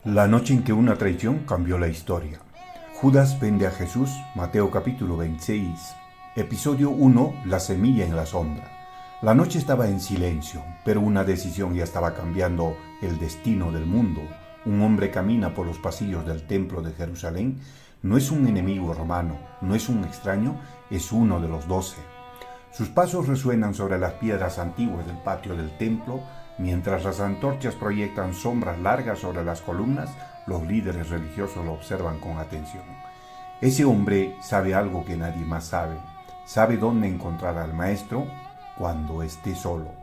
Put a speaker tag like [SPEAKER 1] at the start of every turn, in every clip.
[SPEAKER 1] La noche en que una traición cambió la historia. Judas vende a Jesús, Mateo capítulo 26. Episodio 1, la semilla en la sombra. La noche estaba en silencio, pero una decisión ya estaba cambiando el destino del mundo. Un hombre camina por los pasillos del templo de Jerusalén. No es un enemigo romano, no es un extraño, es uno de los 12. Sus pasos resuenan sobre las piedras antiguas del patio del templo. Mientras las antorchas proyectan sombras largas sobre las columnas, los líderes religiosos lo observan con atención. Ese hombre sabe algo que nadie más sabe. Sabe dónde encontrar al maestro cuando esté solo.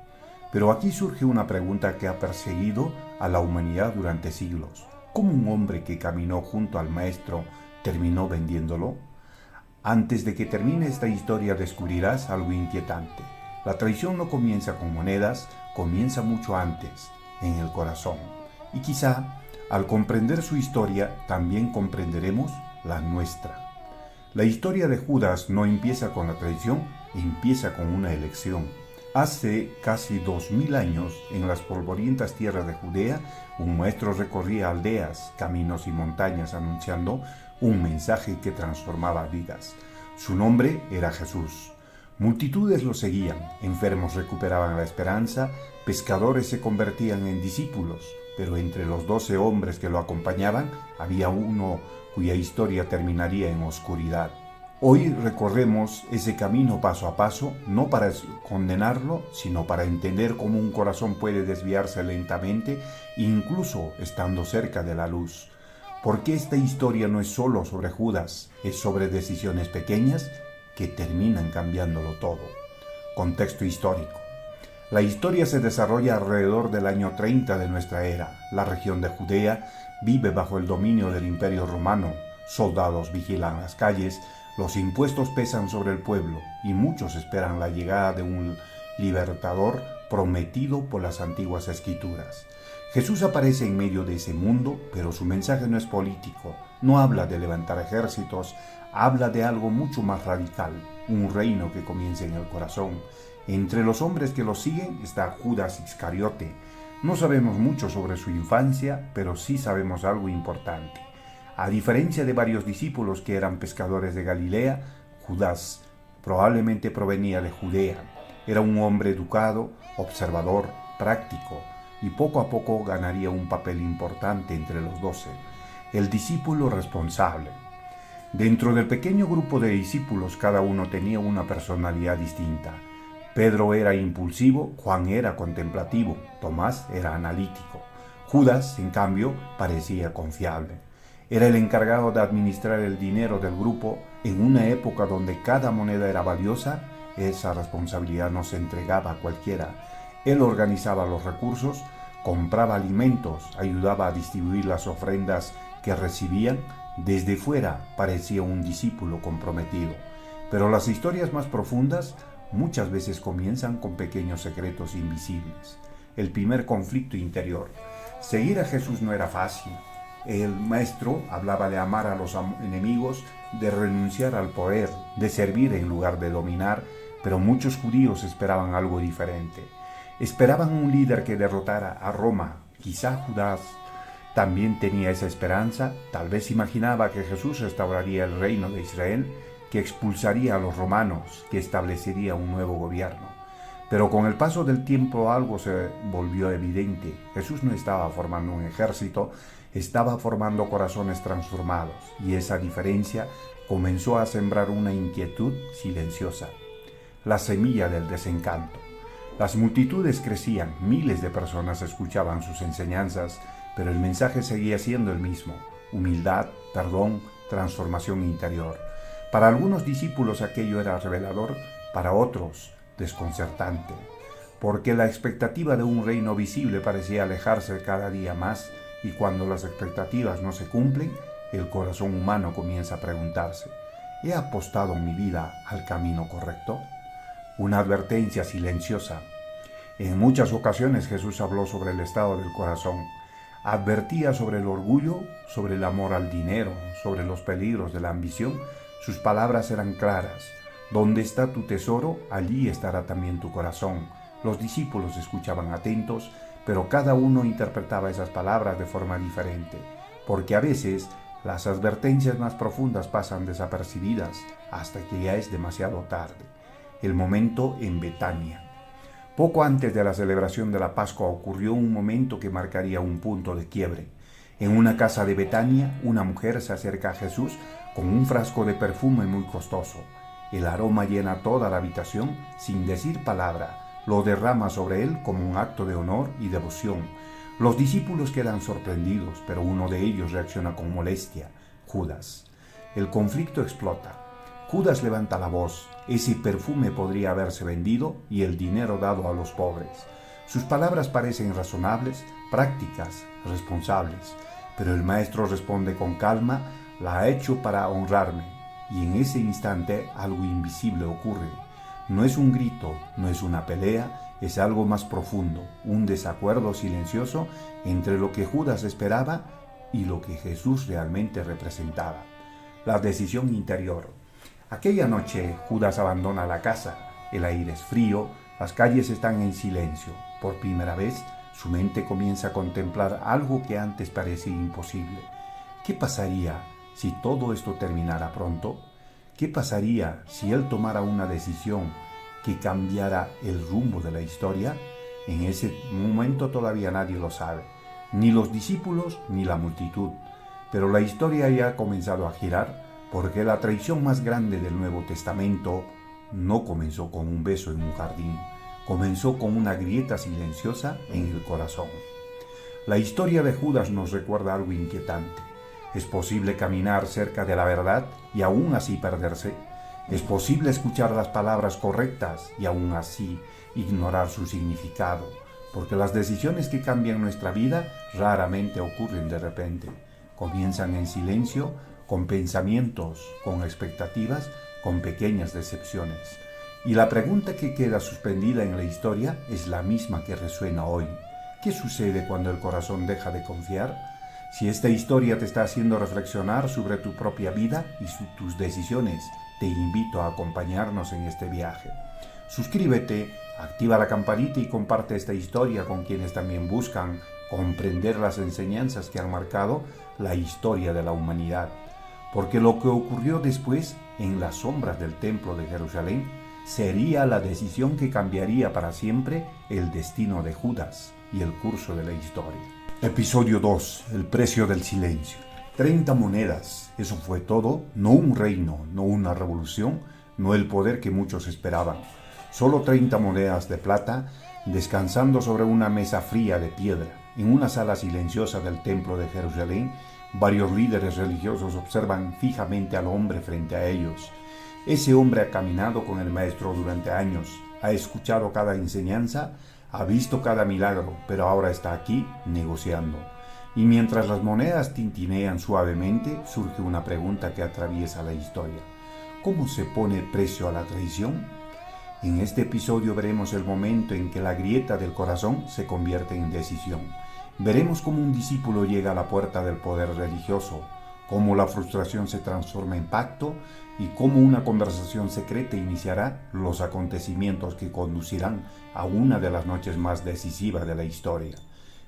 [SPEAKER 1] Pero aquí surge una pregunta que ha perseguido a la humanidad durante siglos. ¿Cómo un hombre que caminó junto al maestro terminó vendiéndolo? Antes de que termine esta historia descubrirás algo inquietante. La traición no comienza con monedas, comienza mucho antes, en el corazón. Y quizá, al comprender su historia, también comprenderemos la nuestra. La historia de Judas no empieza con la traición, empieza con una elección. Hace casi 2000 años, en las polvorientas tierras de Judea, un maestro recorría aldeas, caminos y montañas anunciando un mensaje que transformaba vidas. Su nombre era Jesús. Multitudes lo seguían, enfermos recuperaban la esperanza, pescadores se convertían en discípulos, pero entre los 12 hombres que lo acompañaban había uno cuya historia terminaría en oscuridad. Hoy recorremos ese camino paso a paso, no para condenarlo, sino para entender cómo un corazón puede desviarse lentamente, incluso estando cerca de la luz. Porque esta historia no es solo sobre Judas, es sobre decisiones pequeñas que terminan cambiándolo todo. Contexto histórico. La historia se desarrolla alrededor del año 30 de nuestra era. La región de Judea vive bajo el dominio del Imperio Romano. Soldados vigilan las calles, los impuestos pesan sobre el pueblo y muchos esperan la llegada de un libertador prometido por las antiguas escrituras. Jesús aparece en medio de ese mundo, pero su mensaje no es político, no habla de levantar ejércitos, habla de algo mucho más radical, un reino que comienza en el corazón. Entre los hombres que lo siguen está Judas Iscariote. No sabemos mucho sobre su infancia, pero sí sabemos algo importante. A diferencia de varios discípulos que eran pescadores de Galilea, Judas probablemente provenía de Judea. Era un hombre educado, observador, práctico, y poco a poco ganaría un papel importante entre los 12, el discípulo responsable. Dentro del pequeño grupo de discípulos cada uno tenía una personalidad distinta. Pedro era impulsivo, Juan era contemplativo, Tomás era analítico. Judas, en cambio, parecía confiable. Era el encargado de administrar el dinero del grupo en una época donde cada moneda era valiosa. Esa responsabilidad no se entregaba a cualquiera. Él organizaba los recursos, compraba alimentos, ayudaba a distribuir las ofrendas que recibían. Desde fuera parecía un discípulo comprometido. Pero las historias más profundas muchas veces comienzan con pequeños secretos invisibles. El primer conflicto interior. Seguir a Jesús no era fácil. El maestro hablaba de amar a los enemigos, de renunciar al poder, de servir en lugar de dominar, pero muchos judíos esperaban algo diferente. Esperaban un líder que derrotara a Roma. Quizá Judas también tenía esa esperanza. Tal vez imaginaba que Jesús restauraría el reino de Israel, que expulsaría a los romanos, que establecería un nuevo gobierno. Pero con el paso del tiempo algo se volvió evidente. Jesús no estaba formando un ejército, estaba formando corazones transformados, y esa diferencia comenzó a sembrar una inquietud silenciosa, la semilla del desencanto. Las multitudes crecían, miles de personas escuchaban sus enseñanzas, pero el mensaje seguía siendo el mismo: humildad, perdón, transformación interior. Para algunos discípulos aquello era revelador, para otros desconcertante, porque la expectativa de un reino visible parecía alejarse cada día más, y cuando las expectativas no se cumplen, el corazón humano comienza a preguntarse: ¿he apostado mi vida al camino correcto? Una advertencia silenciosa. En muchas ocasiones Jesús habló sobre el estado del corazón. Advertía sobre el orgullo, sobre el amor al dinero, sobre los peligros de la ambición. Sus palabras eran claras. Donde está tu tesoro, allí estará también tu corazón. Los discípulos escuchaban atentos, pero cada uno interpretaba esas palabras de forma diferente, porque a veces las advertencias más profundas pasan desapercibidas hasta que ya es demasiado tarde. El momento en Betania. Poco antes de la celebración de la Pascua ocurrió un momento que marcaría un punto de quiebre. En una casa de Betania, una mujer se acerca a Jesús con un frasco de perfume muy costoso. El aroma llena toda la habitación sin decir palabra. Lo derrama sobre él como un acto de honor y devoción. Los discípulos quedan sorprendidos, pero uno de ellos reacciona con molestia: Judas. El conflicto explota. Judas levanta la voz. Ese perfume podría haberse vendido y el dinero dado a los pobres. Sus palabras parecen razonables, prácticas, responsables, pero el maestro responde con calma: la ha hecho para honrarme. Y en ese instante algo invisible ocurre. No es un grito, no es una pelea, es algo más profundo, un desacuerdo silencioso entre lo que Judas esperaba y lo que Jesús realmente representaba. La decisión interior. Aquella noche Judas abandona la casa. El aire es frío, las calles están en silencio. Por primera vez, su mente comienza a contemplar algo que antes parecía imposible. ¿Qué pasaría si todo esto terminara pronto? ¿Qué pasaría si él tomara una decisión que cambiara el rumbo de la historia? En ese momento todavía nadie lo sabe, ni los discípulos ni la multitud. Pero la historia ya ha comenzado a girar, porque la traición más grande del Nuevo Testamento no comenzó con un beso en un jardín, comenzó con una grieta silenciosa en el corazón. La historia de Judas nos recuerda algo inquietante. ¿Es posible caminar cerca de la verdad y aún así perderse? ¿Es posible escuchar las palabras correctas y aún así ignorar su significado? Porque las decisiones que cambian nuestra vida raramente ocurren de repente. Comienzan en silencio, con pensamientos, con expectativas, con pequeñas decepciones. Y la pregunta que queda suspendida en la historia es la misma que resuena hoy. ¿Qué sucede cuando el corazón deja de confiar? Si esta historia te está haciendo reflexionar sobre tu propia vida y tus decisiones, te invito a acompañarnos en este viaje. Suscríbete, activa la campanita y comparte esta historia con quienes también buscan comprender las enseñanzas que han marcado la historia de la humanidad. Porque lo que ocurrió después, en las sombras del Templo de Jerusalén, sería la decisión que cambiaría para siempre el destino de Judas y el curso de la historia. Episodio 2. El precio del silencio. 30 monedas. Eso fue todo. No un reino, no una revolución, no el poder que muchos esperaban. Solo 30 monedas de plata descansando sobre una mesa fría de piedra. En una sala silenciosa del Templo de Jerusalén, varios líderes religiosos observan fijamente al hombre frente a ellos. Ese hombre ha caminado con el Maestro durante años, ha escuchado cada enseñanza, ha visto cada milagro, pero ahora está aquí negociando. Y mientras las monedas tintinean suavemente, surge una pregunta que atraviesa la historia. ¿Cómo se pone precio a la traición? En este episodio veremos el momento en que la grieta del corazón se convierte en decisión. Veremos cómo un discípulo llega a la puerta del poder religioso, cómo la frustración se transforma en pacto y cómo una conversación secreta iniciará los acontecimientos que conducirán a una de las noches más decisivas de la historia.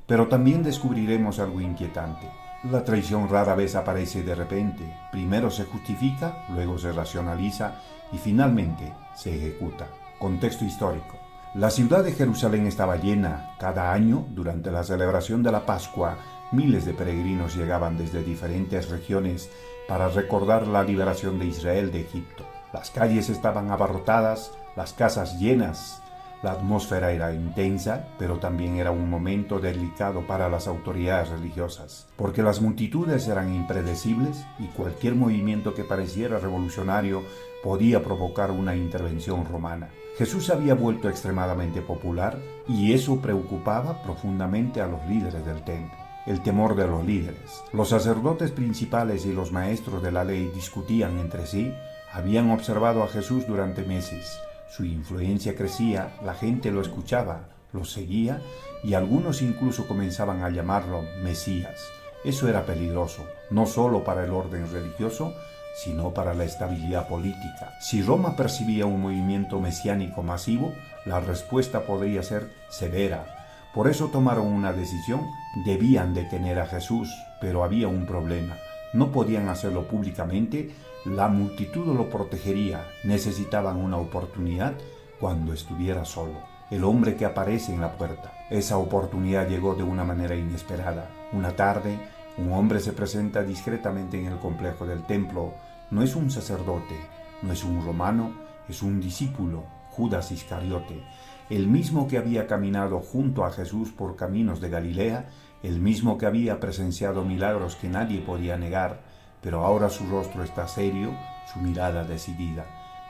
[SPEAKER 1] Pero también descubriremos algo inquietante. La traición rara vez aparece de repente. Primero se justifica, luego se racionaliza y finalmente se ejecuta. Contexto histórico. La ciudad de Jerusalén estaba llena. Cada año, durante la celebración de la Pascua, miles de peregrinos llegaban desde diferentes regiones para recordar la liberación de Israel de Egipto. Las calles estaban abarrotadas, las casas llenas. La atmósfera era intensa, pero también era un momento delicado para las autoridades religiosas, porque las multitudes eran impredecibles y cualquier movimiento que pareciera revolucionario podía provocar una intervención romana. Jesús había vuelto extremadamente popular y eso preocupaba profundamente a los líderes del templo. El temor de los líderes. Los sacerdotes principales y los maestros de la ley discutían entre sí, habían observado a Jesús durante meses. Su influencia crecía, la gente lo escuchaba, lo seguía y algunos incluso comenzaban a llamarlo Mesías. Eso era peligroso, no solo para el orden religioso, sino para la estabilidad política. Si Roma percibía un movimiento mesiánico masivo, la respuesta podría ser severa. Por eso tomaron una decisión. Debían detener a Jesús, pero había un problema. No podían hacerlo públicamente, la multitud lo protegería. Necesitaban una oportunidad cuando estuviera solo. El hombre que aparece en la puerta. Esa oportunidad llegó de una manera inesperada. Una tarde, un hombre se presenta discretamente en el complejo del templo. No es un sacerdote, no es un romano, es un discípulo, Judas Iscariote, el mismo que había caminado junto a Jesús por caminos de Galilea, el mismo que había presenciado milagros que nadie podía negar, pero ahora su rostro está serio, su mirada decidida,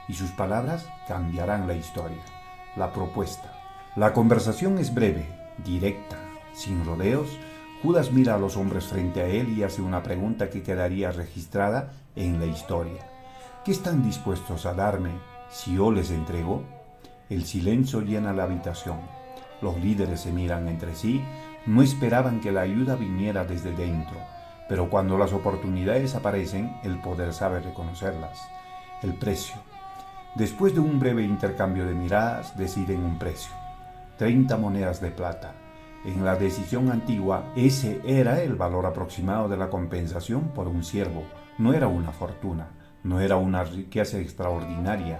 [SPEAKER 1] y sus palabras cambiarán la historia. La propuesta. La conversación es breve, directa, sin rodeos. Judas mira a los hombres frente a él y hace una pregunta que quedaría registrada en la historia. ¿Qué están dispuestos a darme si yo les entrego? El silencio llena la habitación. Los líderes se miran entre sí, no esperaban que la ayuda viniera desde dentro, pero cuando las oportunidades aparecen, el poder sabe reconocerlas. El precio. Después de un breve intercambio de miradas, deciden un precio. 30 monedas de plata. En la decisión antigua, ese era el valor aproximado de la compensación por un siervo. No era una fortuna, no era una riqueza extraordinaria,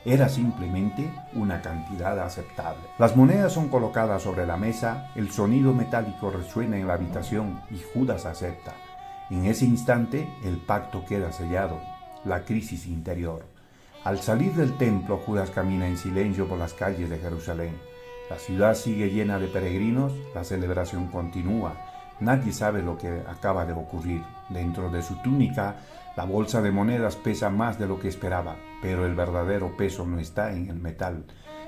[SPEAKER 1] era simplemente una cantidad aceptable. Las monedas son colocadas sobre la mesa, el sonido metálico resuena en la habitación y Judas acepta. En ese instante, el pacto queda sellado, la crisis interior. Al salir del templo, Judas camina en silencio por las calles de Jerusalén. La ciudad sigue llena de peregrinos, la celebración continúa. Nadie sabe lo que acaba de ocurrir. Dentro de su túnica, la bolsa de monedas pesa más de lo que esperaba, pero el verdadero peso no está en el metal,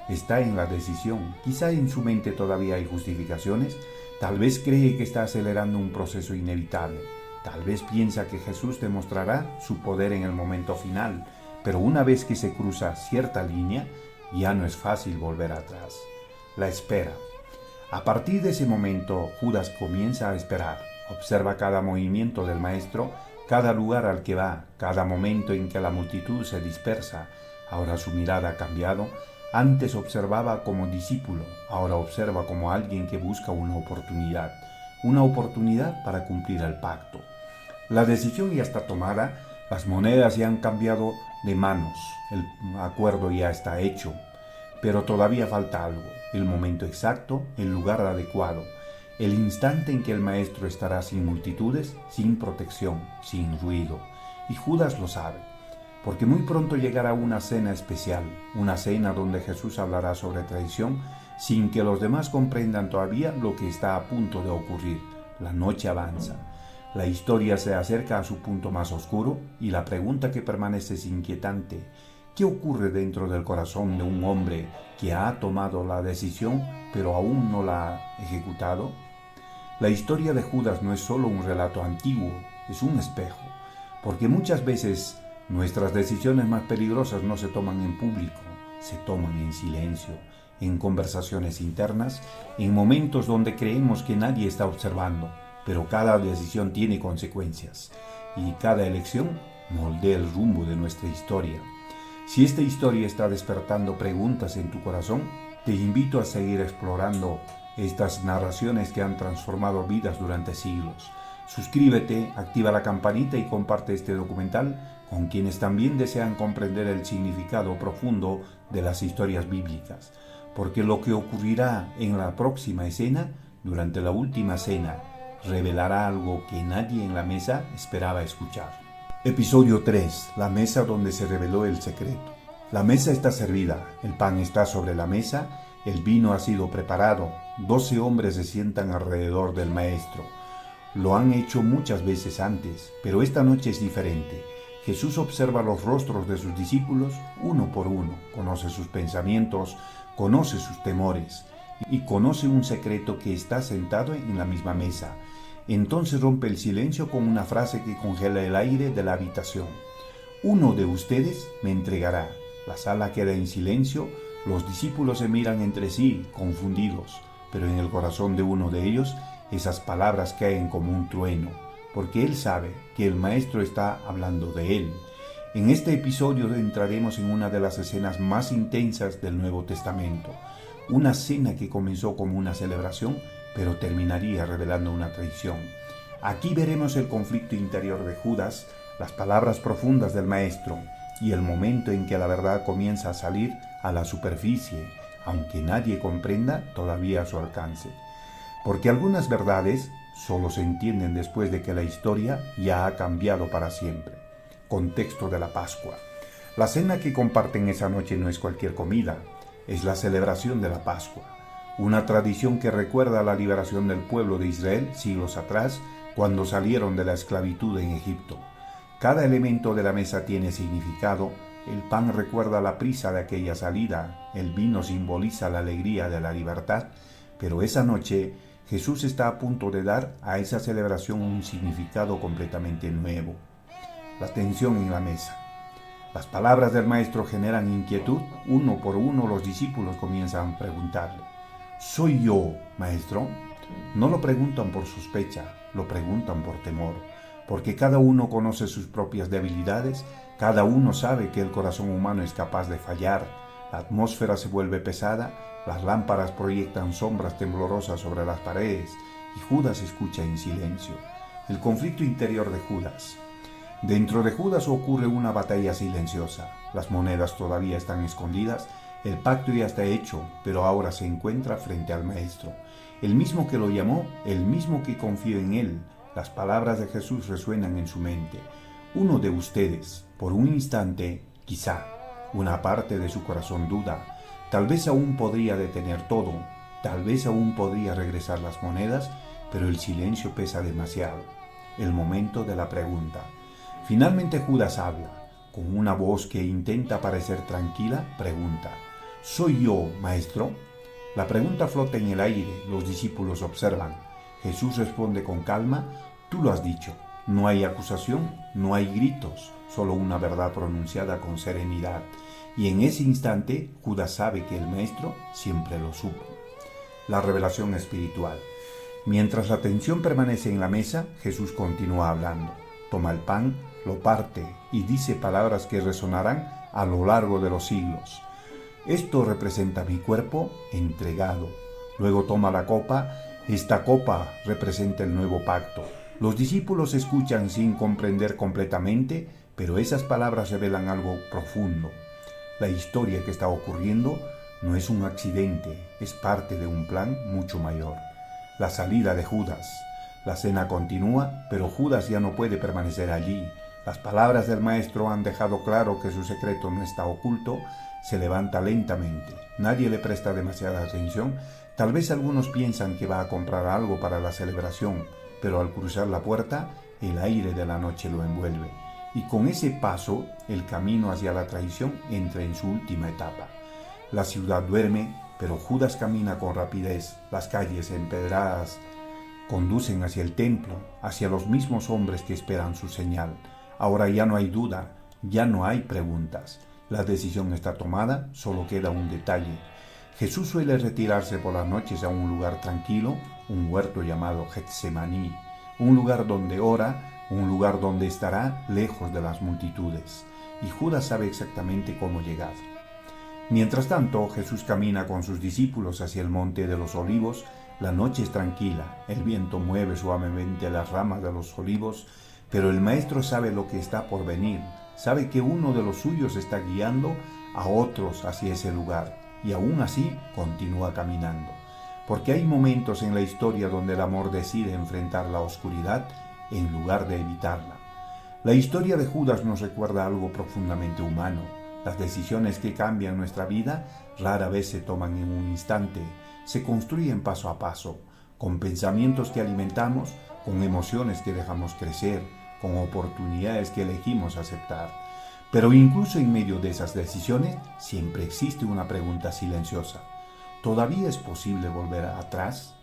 [SPEAKER 1] está en la decisión. Quizá en su mente todavía hay justificaciones, tal vez cree que está acelerando un proceso inevitable, tal vez piensa que Jesús demostrará su poder en el momento final, pero una vez que se cruza cierta línea, ya no es fácil volver atrás. La espera. A partir de ese momento, Judas comienza a esperar. Observa cada movimiento del maestro, cada lugar al que va, cada momento en que la multitud se dispersa. Ahora su mirada ha cambiado. Antes observaba como discípulo, ahora observa como alguien que busca una oportunidad para cumplir el pacto. La decisión ya está tomada, las monedas ya han cambiado de manos, el acuerdo ya está hecho, pero todavía falta algo, el momento exacto, el lugar adecuado, el instante en que el maestro estará sin multitudes, sin protección, sin ruido. Y Judas lo sabe, porque muy pronto llegará una cena especial, una cena donde Jesús hablará sobre traición, sin que los demás comprendan todavía lo que está a punto de ocurrir. La noche avanza, la historia se acerca a su punto más oscuro y la pregunta que permanece es inquietante. ¿Qué ocurre dentro del corazón de un hombre que ha tomado la decisión pero aún no la ha ejecutado? La historia de Judas no es solo un relato antiguo, es un espejo, porque muchas veces nuestras decisiones más peligrosas no se toman en público, se toman en silencio, en conversaciones internas, en momentos donde creemos que nadie está observando, pero cada decisión tiene consecuencias y cada elección moldea el rumbo de nuestra historia. Si esta historia está despertando preguntas en tu corazón, te invito a seguir explorando estas narraciones que han transformado vidas durante siglos. Suscríbete, activa la campanita y comparte este documental con quienes también desean comprender el significado profundo de las historias bíblicas, porque lo que ocurrirá en la próxima escena, durante la última cena, revelará algo que nadie en la mesa esperaba escuchar. Episodio 3. La mesa donde se reveló el secreto. La mesa está servida, el pan está sobre la mesa, el vino ha sido preparado, 12 hombres se sientan alrededor del maestro. Lo han hecho muchas veces antes, pero esta noche es diferente. Jesús observa los rostros de sus discípulos uno por uno, conoce sus pensamientos, conoce sus temores y conoce un secreto que está sentado en la misma mesa. Entonces rompe el silencio con una frase que congela el aire de la habitación. Uno de ustedes me entregará. La sala queda en silencio, los discípulos se miran entre sí, confundidos, pero en el corazón de uno de ellos esas palabras caen como un trueno, porque él sabe que el maestro está hablando de él. En este episodio entraremos en una de las escenas más intensas del Nuevo Testamento, Una cena que comenzó como una celebración, pero terminaría revelando una traición. Aquí veremos el conflicto interior de Judas, las palabras profundas del Maestro y el momento en que la verdad comienza a salir a la superficie, aunque nadie comprenda todavía a su alcance. Porque algunas verdades solo se entienden después de que la historia ya ha cambiado para siempre. Contexto de la Pascua. La cena que comparten esa noche no es cualquier comida, es la celebración de la Pascua, una tradición que recuerda la liberación del pueblo de Israel siglos atrás, cuando salieron de la esclavitud en Egipto. Cada elemento de la mesa tiene significado. El pan recuerda la prisa de aquella salida, el vino simboliza la alegría de la libertad, pero esa noche Jesús está a punto de dar a esa celebración un significado completamente nuevo. La tensión en la mesa. Las palabras del Maestro generan inquietud. Uno por uno los discípulos comienzan a preguntarle: ¿soy yo, Maestro? No lo preguntan por sospecha, lo preguntan por temor, porque cada uno conoce sus propias debilidades, cada uno sabe que el corazón humano es capaz de fallar, la atmósfera se vuelve pesada, las lámparas proyectan sombras temblorosas sobre las paredes, y Judas escucha en silencio. El conflicto interior de Judas. Dentro de Judas ocurre una batalla silenciosa. Las monedas todavía están escondidas, el pacto ya está hecho, pero ahora se encuentra frente al Maestro. El mismo que lo llamó, el mismo que confía en él. Las palabras de Jesús resuenan en su mente. Uno de ustedes, por un instante, quizá, una parte de su corazón duda. Tal vez aún podría detener todo, tal vez aún podría regresar las monedas, pero el silencio pesa demasiado. El momento de la pregunta. Finalmente Judas habla. Con una voz que intenta parecer tranquila, pregunta: ¿soy yo, Maestro? La pregunta flota en el aire, los discípulos observan. Jesús responde con calma: tú lo has dicho. No hay acusación, no hay gritos, solo una verdad pronunciada con serenidad. Y en ese instante, Judas sabe que el Maestro siempre lo supo. La revelación espiritual. Mientras la tensión permanece en la mesa, Jesús continúa hablando. Toma el pan, lo parte y dice palabras que resonarán a lo largo de los siglos. Esto representa mi cuerpo entregado. Luego toma la copa. Esta copa representa el nuevo pacto. Los discípulos escuchan sin comprender completamente, pero esas palabras revelan algo profundo. La historia que está ocurriendo no es un accidente, es parte de un plan mucho mayor. La salida de Judas. La cena continúa, pero Judas ya no puede permanecer allí. Las palabras del Maestro han dejado claro que su secreto no está oculto. Se levanta lentamente. Nadie le presta demasiada atención. Tal vez algunos piensan que va a comprar algo para la celebración, pero al cruzar la puerta, el aire de la noche lo envuelve. Y con ese paso, el camino hacia la traición entra en su última etapa. La ciudad duerme, pero Judas camina con rapidez. Las calles empedradas conducen hacia el templo, hacia los mismos hombres que esperan su señal. Ahora ya no hay duda, ya no hay preguntas. La decisión está tomada, solo queda un detalle. Jesús suele retirarse por las noches a un lugar tranquilo, un huerto llamado Getsemaní, un lugar donde ora, un lugar donde estará lejos de las multitudes. Y Judas sabe exactamente cómo llegar. Mientras tanto, Jesús camina con sus discípulos hacia el monte de los olivos. La noche es tranquila, el viento mueve suavemente las ramas de los olivos, pero el Maestro sabe lo que está por venir, sabe que uno de los suyos está guiando a otros hacia ese lugar, y aún así continúa caminando. Porque hay momentos en la historia donde el amor decide enfrentar la oscuridad en lugar de evitarla. La historia de Judas nos recuerda algo profundamente humano. Las decisiones que cambian nuestra vida rara vez se toman en un instante, se construyen paso a paso, con pensamientos que alimentamos, con emociones que dejamos crecer, con oportunidades que elegimos aceptar. Pero incluso en medio de esas decisiones, siempre existe una pregunta silenciosa. ¿Todavía es posible volver atrás?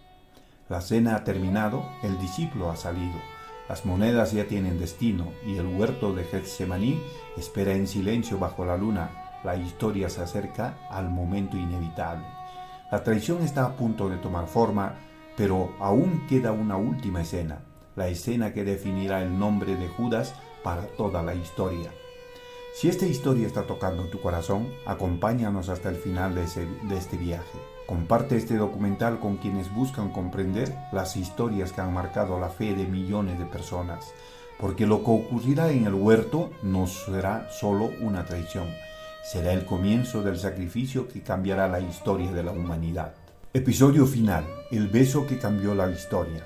[SPEAKER 1] La cena ha terminado, el discípulo ha salido. Las monedas ya tienen destino y el huerto de Getsemaní espera en silencio bajo la luna. La historia se acerca al momento inevitable. La traición está a punto de tomar forma, pero aún queda una última escena, la escena que definirá el nombre de Judas para toda la historia. Si esta historia está tocando tu corazón, acompáñanos hasta el final de este viaje. Comparte este documental con quienes buscan comprender las historias que han marcado la fe de millones de personas, porque lo que ocurrirá en el huerto no será solo una traición, será el comienzo del sacrificio que cambiará la historia de la humanidad. Episodio final, el beso que cambió la historia.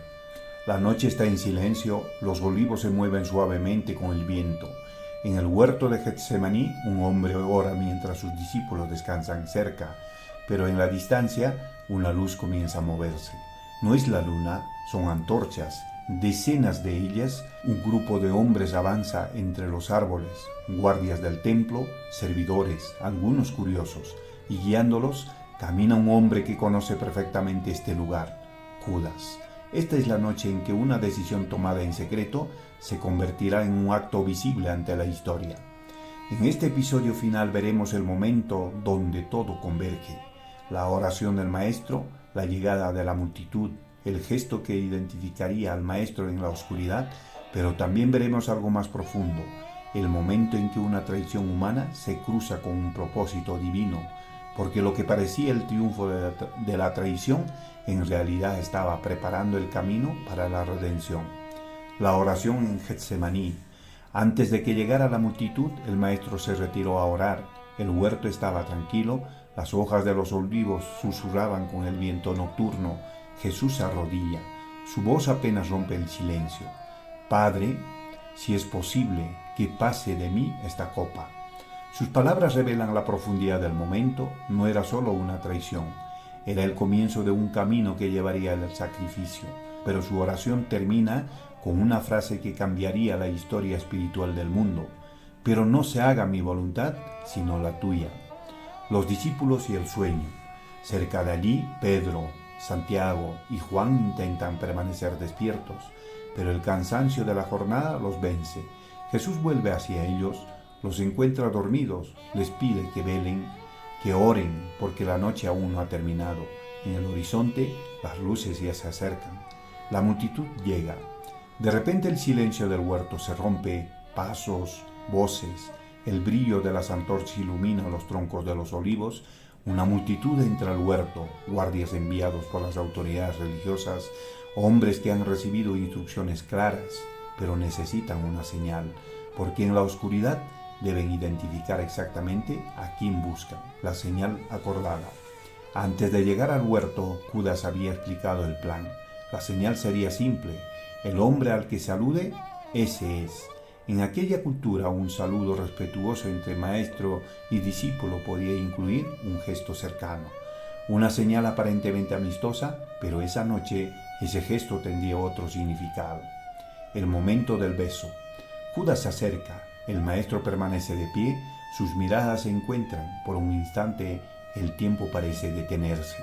[SPEAKER 1] La noche está en silencio, los olivos se mueven suavemente con el viento. En el huerto de Getsemaní, un hombre ora mientras sus discípulos descansan cerca, pero en la distancia una luz comienza a moverse. No es la luna, son antorchas. Decenas de ellas, un grupo de hombres avanza entre los árboles, guardias del templo, servidores, algunos curiosos, y guiándolos camina un hombre que conoce perfectamente este lugar, Judas. Esta es la noche en que una decisión tomada en secreto se convertirá en un acto visible ante la historia. En este episodio final veremos el momento donde todo converge, la oración del maestro, la llegada de la multitud, el gesto que identificaría al maestro en la oscuridad, pero también veremos algo más profundo, el momento en que una traición humana se cruza con un propósito divino, porque lo que parecía el triunfo de la traición en realidad estaba preparando el camino para la redención. La oración en Getsemaní. Antes de que llegara la multitud, el maestro se retiró a orar. El huerto estaba tranquilo, las hojas de los olivos susurraban con el viento nocturno. Jesús se arrodilla, su voz apenas rompe el silencio. Padre, si es posible, que pase de mí esta copa. Sus palabras revelan la profundidad del momento, no era solo una traición, era el comienzo de un camino que llevaría al sacrificio, pero su oración termina con una frase que cambiaría la historia espiritual del mundo. Pero no se haga mi voluntad, sino la tuya. Los discípulos y el sueño. Cerca de allí, Pedro, Santiago y Juan intentan permanecer despiertos, pero el cansancio de la jornada los vence. Jesús vuelve hacia ellos, los encuentra dormidos, les pide que velen, que oren, porque la noche aún no ha terminado. En el horizonte, las luces ya se acercan. La multitud llega. De repente el silencio del huerto se rompe, pasos, voces, el brillo de las antorchas ilumina los troncos de los olivos. Una multitud entra al huerto, guardias enviados por las autoridades religiosas, hombres que han recibido instrucciones claras, pero necesitan una señal, porque en la oscuridad deben identificar exactamente a quién buscan, la señal acordada. Antes de llegar al huerto, Judas había explicado el plan. La señal sería simple, el hombre al que salude, ese es. En aquella cultura, un saludo respetuoso entre maestro y discípulo podía incluir un gesto cercano, una señal aparentemente amistosa, pero esa noche ese gesto tendría otro significado. El momento del beso. Judas se acerca, el maestro permanece de pie, sus miradas se encuentran, por un instante el tiempo parece detenerse.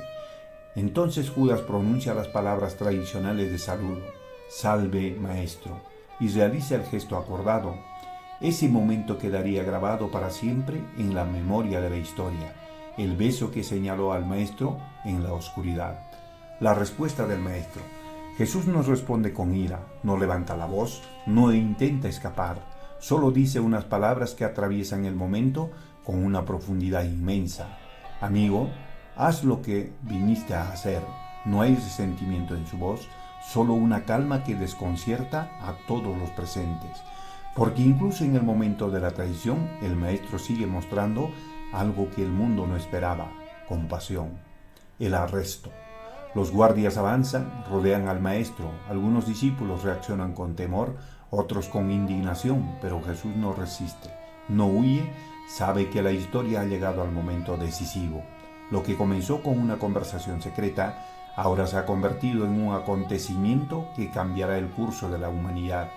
[SPEAKER 1] Entonces Judas pronuncia las palabras tradicionales de saludo, salve maestro, y realiza el gesto acordado. Ese momento quedaría grabado para siempre en la memoria de la historia, el beso que señaló al maestro en la oscuridad. La respuesta del maestro. Jesús no responde con ira, no levanta la voz, no intenta escapar, solo dice unas palabras que atraviesan el momento con una profundidad inmensa. Amigo, haz lo que viniste a hacer. No hay resentimiento en su voz, solo una calma que desconcierta a todos los presentes. Porque incluso en el momento de la traición, el maestro sigue mostrando algo que el mundo no esperaba, compasión. El arresto. Los guardias avanzan, rodean al maestro, algunos discípulos reaccionan con temor, otros con indignación, pero Jesús no resiste, no huye, sabe que la historia ha llegado al momento decisivo. Lo que comenzó con una conversación secreta, ahora se ha convertido en un acontecimiento que cambiará el curso de la humanidad.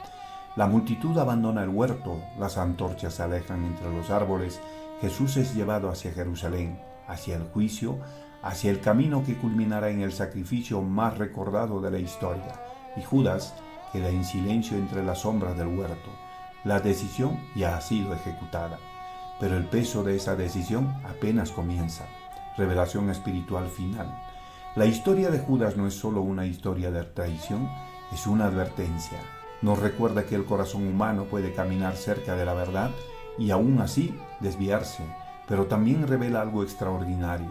[SPEAKER 1] La multitud abandona el huerto, las antorchas se alejan entre los árboles, Jesús es llevado hacia Jerusalén, hacia el juicio, hacia el camino que culminará en el sacrificio más recordado de la historia, y Judas queda en silencio entre las sombras del huerto. La decisión ya ha sido ejecutada, pero el peso de esa decisión apenas comienza. Revelación espiritual final. La historia de Judas no es solo una historia de traición, es una advertencia. Nos recuerda que el corazón humano puede caminar cerca de la verdad y aún así desviarse, pero también revela algo extraordinario.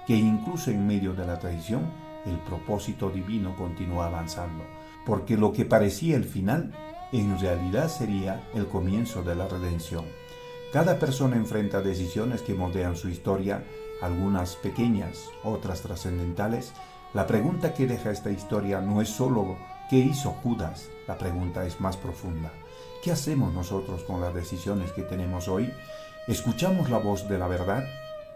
[SPEAKER 1] que incluso en medio de la traición, el propósito divino continúa avanzando, porque lo que parecía el final, en realidad sería el comienzo de la redención. Cada persona enfrenta decisiones que moldean su historia, algunas pequeñas, otras trascendentales. La pregunta que deja esta historia no es solo ¿qué hizo Judas? La pregunta es más profunda. ¿Qué hacemos nosotros con las decisiones que tenemos hoy? ¿Escuchamos la voz de la verdad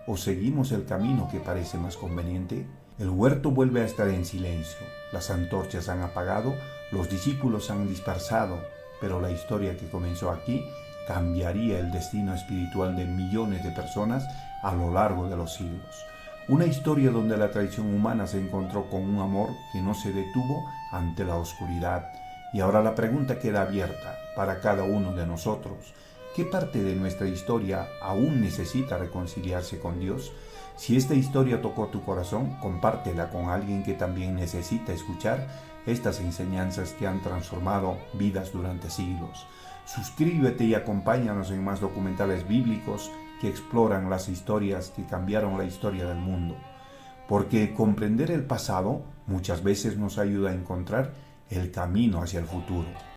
[SPEAKER 1] o seguimos el camino que parece más conveniente? El huerto vuelve a estar en silencio, las antorchas han apagado, los discípulos han dispersado, pero la historia que comenzó aquí cambiaría el destino espiritual de millones de personas a lo largo de los siglos. Una historia donde la traición humana se encontró con un amor que no se detuvo ante la oscuridad. Y ahora la pregunta queda abierta para cada uno de nosotros. ¿Qué parte de nuestra historia aún necesita reconciliarse con Dios? Si esta historia tocó tu corazón, compártela con alguien que también necesita escuchar estas enseñanzas que han transformado vidas durante siglos. Suscríbete y acompáñanos en más documentales bíblicos que exploran las historias que cambiaron la historia del mundo. Porque comprender el pasado muchas veces nos ayuda a encontrar el camino hacia el futuro.